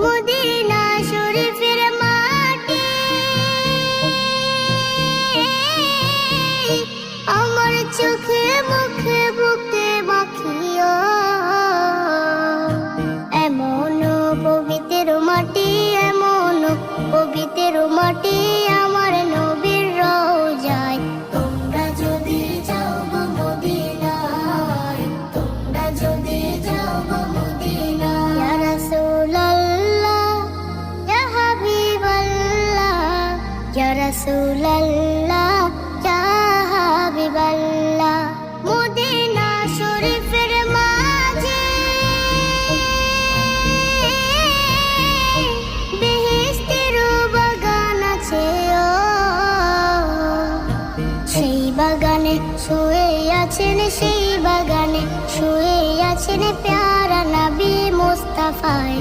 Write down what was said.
Medina শরীফের মাটি আমার চোখে মুখে বুকে মাখিও। এমন পবিত্র মাটি, এমন পবিত্র মাটি আমার নবীর রওজায়। তোমরা যদি যাও গো মদিনায়, তোমরা যদি যাও গো মদিনায়। ইয়া রাসূলুল্লাহ, ইয়া হাবিবাল্লাহ, ইয়া রাসূলুল্লাহ, ইয়া হাবিবাল্লাহ। মদিনা শরীফের মাঝে বেহেশতের বাগান আছে ও। সেই বাগানে শুয়ে আছেন, সেই বাগানে শুয়ে আছেন প্যারা নবী মুস্তাফায়।